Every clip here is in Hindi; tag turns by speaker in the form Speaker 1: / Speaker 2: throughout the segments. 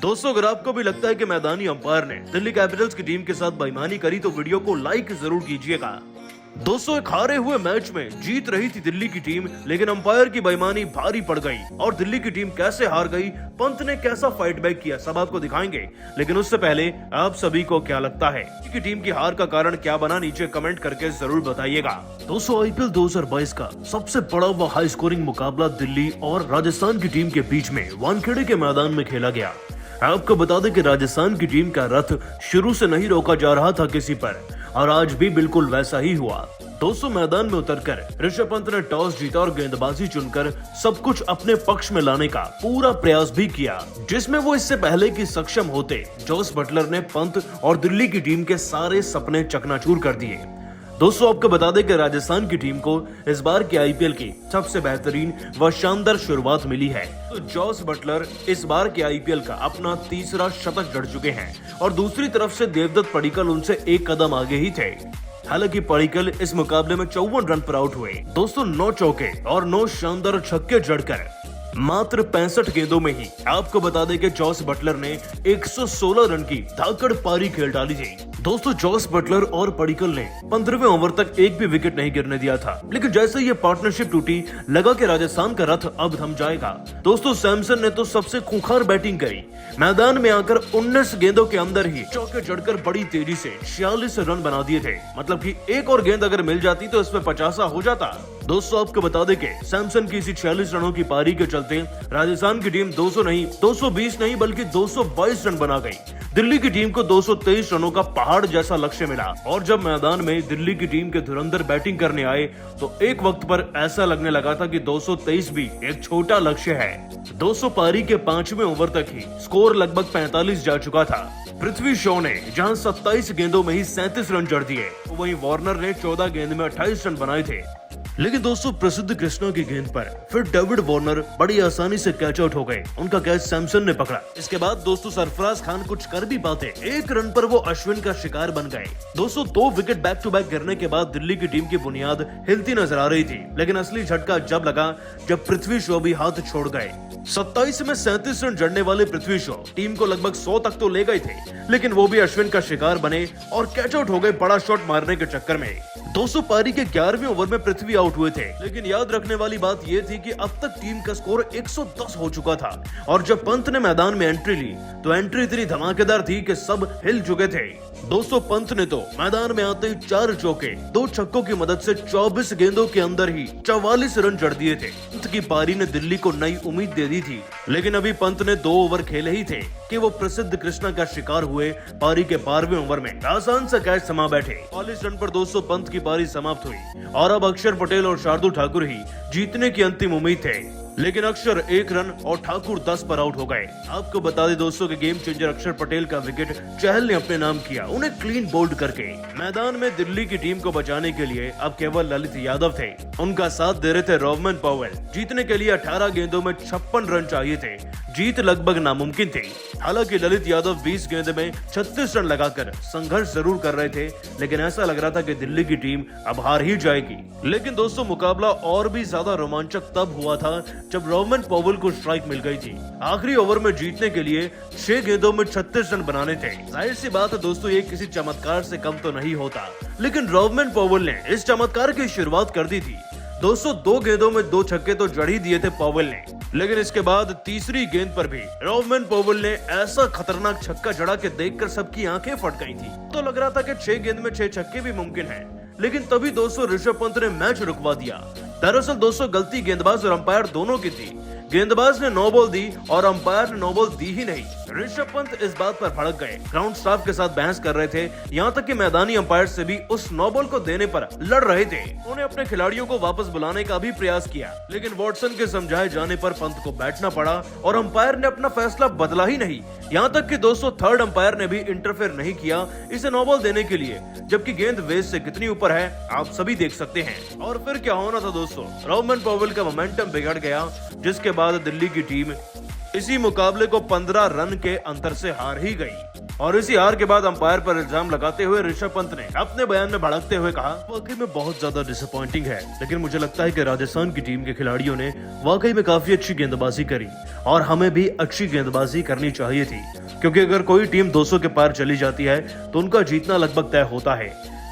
Speaker 1: दोस्तों, अगर आपको भी लगता है कि मैदानी अंपायर ने दिल्ली कैपिटल्स की टीम के साथ बेईमानी करी तो वीडियो को लाइक जरूर कीजिएगा। दोस्तों, एक हारे हुए मैच में जीत रही थी दिल्ली की टीम, लेकिन अंपायर की बेईमानी भारी पड़ गई और दिल्ली की टीम कैसे हार गई, पंत ने कैसा फाइट बैक किया, सब आपको दिखाएंगे। लेकिन उससे पहले आप सभी को क्या लगता है कि टीम की हार का कारण क्या बना, नीचे कमेंट करके जरूर बताइएगा। दोस्तों, आईपीएल 2022 का सबसे बड़ा व हाई स्कोरिंग मुकाबला दिल्ली और राजस्थान की टीम के बीच में वानखेड़े के मैदान में खेला गया। आपको बता दें कि राजस्थान की टीम का रथ शुरू से नहीं रोका जा रहा था किसी पर, और आज भी बिल्कुल वैसा ही हुआ। दोस्तों, मैदान में उतरकर ऋषभ पंत ने टॉस जीता और गेंदबाजी चुनकर सब कुछ अपने पक्ष में लाने का पूरा प्रयास भी किया, जिसमें वो इससे पहले कि सक्षम होते जॉस बटलर ने पंत और दिल्ली की टीम के सारे सपने चकनाचूर कर दिए। दोस्तों, आपको बता दें कि राजस्थान की टीम को इस बार के आईपीएल की सबसे बेहतरीन व शानदार शुरुआत मिली है। तो जॉस बटलर इस बार के आईपीएल का अपना तीसरा शतक जड़ चुके हैं और दूसरी तरफ से देवदत्त पडिक्कल उनसे एक कदम आगे ही थे। हालांकि पडिक्कल इस मुकाबले में 54 रन पर आउट हुए। दोस्तों, 9 चौके और 9 शानदार छक्के जड़कर मात्र 65 गेंदों में ही आपको बता दें कि जॉस बटलर ने 116 रन की धाकड़ पारी खेल डाली थी। दोस्तों, जॉस बटलर और पडिक्कल ने 15वें ओवर तक एक भी विकेट नहीं गिरने दिया था, लेकिन जैसे ये पार्टनरशिप टूटी, लगा कि राजस्थान का रथ अब थम जाएगा। दोस्तों, सैमसन ने तो सबसे खूंखार बैटिंग करी, मैदान में आकर 19 गेंदों के अंदर ही चौके जड़कर बड़ी तेजी से 46 रन बना दिए थे। मतलब कि एक और गेंद अगर मिल जाती तो इसमें 50 हो जाता। दोस्तों, आपको बता दें कि सैमसन की इसी 46 रनों की पारी के चलते राजस्थान की टीम 220 नहीं बल्कि 222 रन बना गई। दिल्ली की टीम को 223 रनों का पहाड़ जैसा लक्ष्य मिला, और जब मैदान में दिल्ली की टीम के धुरंधर बैटिंग करने आए तो एक वक्त पर ऐसा लगने लगा था कि 223 भी एक छोटा लक्ष्य है। 200 पारी के 5वें ओवर तक ही स्कोर लगभग 45 जा चुका था। पृथ्वी शॉ ने जहां 27 गेंदों में ही 37 रन जड़ दिए, तो वहीं वार्नर ने 14 गेंद में 28 रन बनाए थे। लेकिन दोस्तों, प्रसिद्ध कृष्णा की गेंद पर फिर डेविड वार्नर बड़ी आसानी से कैच आउट हो गए। उनका कैच सैमसन ने पकड़ा। इसके बाद दोस्तों, सरफराज खान कुछ कर भी पाते, एक रन पर वो अश्विन का शिकार बन गए। दोस्तों, 2 विकेट बैक टू बैक गिरने के बाद दिल्ली की टीम की बुनियाद हिलती नजर आ रही थी, लेकिन असली झटका जब लगा जब पृथ्वी शॉ भी हाथ छोड़ गए। 27 में 37 रन जड़ने वाले पृथ्वी शॉ टीम को लगभग 100 तक तो ले गए थे, लेकिन वो भी अश्विन का शिकार बने और कैच आउट हो गए बड़ा शॉट मारने के चक्कर में। 200 पारी के 11वें ओवर में पृथ्वी आउट हुए थे, लेकिन याद रखने वाली बात यह थी कि अब तक टीम का स्कोर 110 हो चुका था, और जब पंत ने मैदान में एंट्री ली तो एंट्री इतनी धमाकेदार थी कि सब हिल चुके थे। दोस्तों, पंत ने तो मैदान में आते ही 4 चौके 2 छक्कों की मदद से 24 गेंदों के अंदर ही 44 रन जड़ दिए थे। पंत की पारी ने दिल्ली को नई उम्मीद दे दी थी, लेकिन अभी पंत ने 2 ओवर खेले ही थे कि वो प्रसिद्ध कृष्णा का शिकार हुए। पारी के 12वें ओवर में आसान सा कैच समा बैठे। 40 रन पर दोस्तों पंत की पारी समाप्त हुई, और अब अक्षर पटेल और शार्दुल ठाकुर ही जीतने की अंतिम उम्मीद थे। लेकिन अक्षर 1 रन और ठाकुर 10 पर आउट हो गए। आपको बता दें दोस्तों कि गेम चेंजर अक्षर पटेल का विकेट चहल ने अपने नाम किया, उन्हें क्लीन बोल्ड करके। मैदान में दिल्ली की टीम को बचाने के लिए अब केवल ललित यादव थे, उनका साथ दे रहे थे रोवमन पॉवेल। जीतने के लिए 18 गेंदों में 56 रन चाहिए थे, जीत लगभग नामुमकिन थी। हालांकि ललित यादव 20 गेंद में 36 रन लगाकर संघर्ष जरूर कर रहे थे, लेकिन ऐसा लग रहा था कि दिल्ली की टीम अब हार ही जाएगी। लेकिन दोस्तों, मुकाबला और भी ज्यादा रोमांचक तब हुआ था जब रोवमन पॉवेल को स्ट्राइक मिल गई थी। आखिरी ओवर में जीतने के लिए 6 गेंदों में 36 रन बनाने थे। जाहिर सी बात है दोस्तों, ये किसी चमत्कार से कम तो नहीं होता, लेकिन रोवमन पॉवेल ने इस चमत्कार की शुरुआत कर दी थी। दोस्तों, 2 गेंदों में 2 छक्के तो जड़ ही दिए थे पॉवेल ने, लेकिन इसके बाद तीसरी गेंद पर भी रोवमन पॉवेल ने ऐसा खतरनाक छक्का जड़ा कि देखकर सबकी आंखें फट गई थी। तो लग रहा था कि 6 गेंद में 6 छक्के भी मुमकिन हैं। लेकिन तभी दोस्तों ऋषभ पंत ने मैच रुकवा दिया। दरअसल दोस्तों, गलती गेंदबाज और अंपायर दोनों की थी। गेंदबाज ने 9 बॉल दी और अंपायर ने 9 बॉल दी ही नहीं। ऋषभ पंत इस बात पर भड़क गए, ग्राउंड स्टाफ के साथ बहस कर रहे थे, यहाँ तक कि मैदानी अंपायर से भी उस 9 बॉल को देने पर लड़ रहे थे। उन्होंने अपने खिलाड़ियों को वापस बुलाने का भी प्रयास किया, लेकिन वॉटसन के समझाए जाने पर पंत को बैठना पड़ा और अंपायर ने अपना फैसला बदला ही नहीं। यहाँ तक कि दोस्तों, थर्ड अंपायर ने भी इंटरफेयर नहीं किया इसे 9 बॉल देने के लिए, जबकि गेंद वेज से कितनी ऊपर है आप सभी देख सकते हैं। और फिर क्या होना था दोस्तों, रोवमन पॉवेल का मोमेंटम बिगड़ गया, जिसके बाद दिल्ली की टीम इसी मुकाबले को 15 रन के अंतर से हार ही गई। और इसी हार के बाद अंपायर पर इल्जाम लगाते हुए ऋषभ पंत ने अपने बयान में भड़कते हुए कहा, वाकई में बहुत ज्यादा डिसअपॉइंटिंग है, लेकिन मुझे लगता है कि राजस्थान की टीम के खिलाड़ियों ने वाकई में काफी अच्छी गेंदबाजी करी और हमें भी अच्छी गेंदबाजी करनी चाहिए थी, क्योंकि अगर कोई टीम 200 के पार चली जाती है तो उनका जीतना लगभग तय होता है।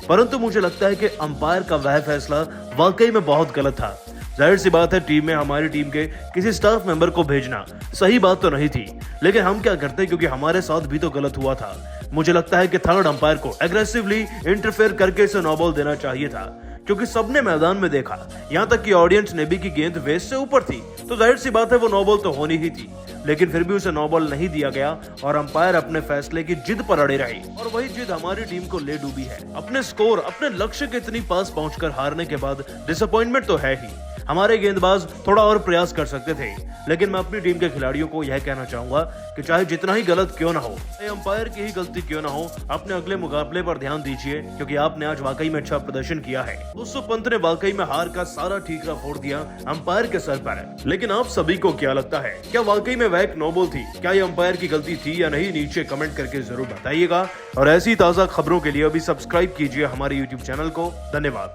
Speaker 1: परंतु मुझे लगता है कि अंपायर का वह फैसला वाकई में बहुत गलत था। जाहिर सी बात है, टीम में हमारी टीम के किसी स्टाफ मेंबर को भेजना सही बात तो नहीं थी, लेकिन हम क्या करते क्योंकि हमारे साथ भी तो गलत हुआ था। मुझे लगता है कि थर्ड अंपायर को एग्रेसिवली इंटरफेयर करके इसे नो बॉल देना चाहिए था, क्योंकि सबने मैदान में देखा, यहाँ तक कि ऑडियंस ने भी कि गेंद वेस्ट से ऊपर थी, तो जाहिर सी बात है वो नो बॉल तो होनी ही थी। लेकिन फिर भी उसे नो बॉल नहीं दिया गया और अंपायर अपने फैसले की जिद पर अड़े रहे और वही जिद हमारी टीम को ले डूबी है। अपने स्कोर, अपने लक्ष्य के इतनी पास पहुंचकर हारने के बाद डिसअपॉइंटमेंट तो है ही। हमारे गेंदबाज थोड़ा और प्रयास कर सकते थे, लेकिन मैं अपनी टीम के खिलाड़ियों को यह कहना चाहूंगा कि चाहे जितना ही गलत क्यों ना हो, अंपायर की ही गलती क्यों ना हो, अपने अगले मुकाबले पर ध्यान दीजिए, क्योंकि आपने आज वाकई में अच्छा प्रदर्शन किया है। दोस्तों, पंत ने वाकई में हार का सारा ठीकरा फोड़ दिया अंपायर के सर पर। लेकिन आप सभी को क्या लगता है, क्या वाकई में वह एक नो बॉल थी? क्या ये अंपायर की गलती थी या नहीं? नीचे कमेंट करके जरूर बताइएगा और ऐसी ताजा खबरों के लिए अभी सब्सक्राइब कीजिए हमारे YouTube चैनल को। धन्यवाद।